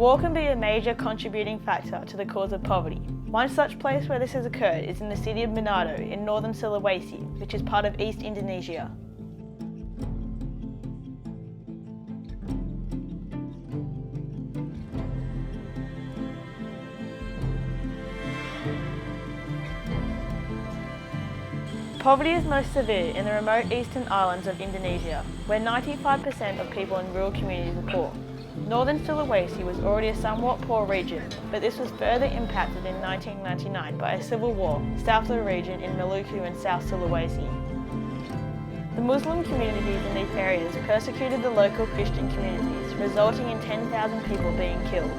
war can be a major contributing factor to the cause of poverty. One such place where this has occurred is in the city of Manado in northern Sulawesi, which is part of East Indonesia. Poverty is most severe in the remote eastern islands of Indonesia, where 95% of people in rural communities are poor. Northern Sulawesi was already a somewhat poor region, but this was further impacted in 1999 by a civil war south of the region in Maluku and South Sulawesi. The Muslim communities in these areas persecuted the local Christian communities, resulting in 10,000 people being killed.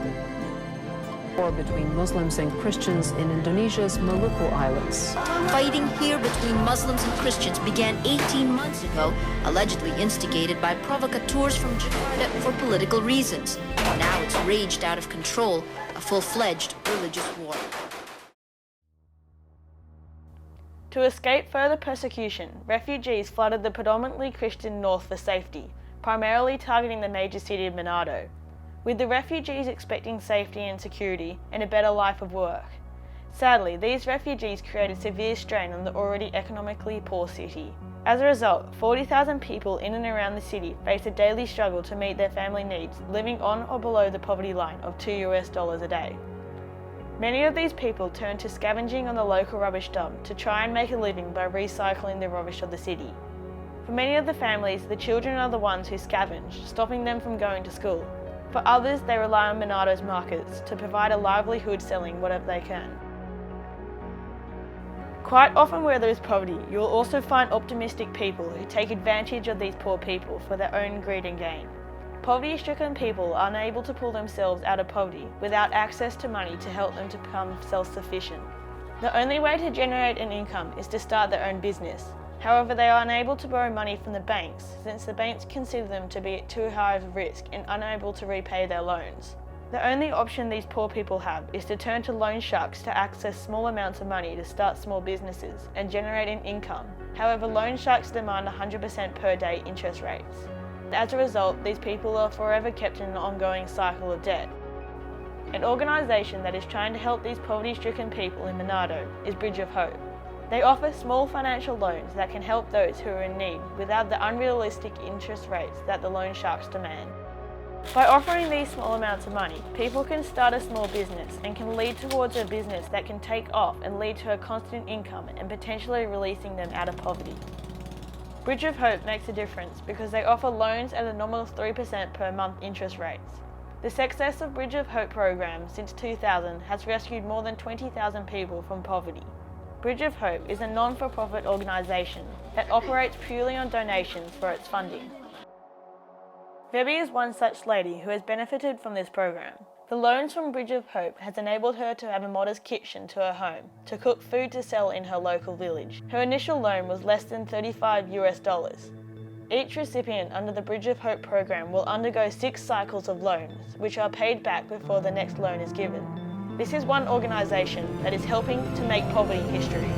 War between Muslims and Christians in Indonesia's Maluku Islands. Fighting here between Muslims and Christians began 18 months ago, allegedly instigated by provocateurs from Jakarta for political reasons. Now it's raged out of control, a full-fledged religious war. To escape further persecution, refugees flooded the predominantly Christian north for safety, primarily targeting the major city of Manado, with the refugees expecting safety and security and a better life of work. Sadly, these refugees created severe strain on the already economically poor city. As a result, 40,000 people in and around the city face a daily struggle to meet their family needs, living on or below the poverty line of $2 a day. Many of these people turn to scavenging on the local rubbish dump to try and make a living by recycling the rubbish of the city. For many of the families, the children are the ones who scavenge, stopping them from going to school. For others, they rely on Manado's markets to provide a livelihood selling whatever they can. Quite often where there is poverty, you will also find optimistic people who take advantage of these poor people for their own greed and gain. Poverty-stricken people are unable to pull themselves out of poverty without access to money to help them to become self-sufficient. The only way to generate an income is to start their own business. However, they are unable to borrow money from the banks since the banks consider them to be at too high of a risk and unable to repay their loans. The only option these poor people have is to turn to loan sharks to access small amounts of money to start small businesses and generate an income. However, loan sharks demand 100% per day interest rates. As a result, these people are forever kept in an ongoing cycle of debt. An organisation that is trying to help these poverty-stricken people in Manado is Bridge of Hope. They offer small financial loans that can help those who are in need without the unrealistic interest rates that the loan sharks demand. By offering these small amounts of money, people can start a small business and can lead towards a business that can take off and lead to a constant income and potentially releasing them out of poverty. Bridge of Hope makes a difference because they offer loans at a nominal 3% per month interest rates. The success of Bridge of Hope program since 2000 has rescued more than 20,000 people from poverty. Bridge of Hope is a non-for-profit organisation that operates purely on donations for its funding. Vebi is one such lady who has benefited from this program. The loans from Bridge of Hope has enabled her to have a modest kitchen to her home, to cook food to sell in her local village. Her initial loan was less than $35. Each recipient under the Bridge of Hope program will undergo 6 cycles of loans, which are paid back before the next loan is given. This is one organisation that is helping to make poverty history.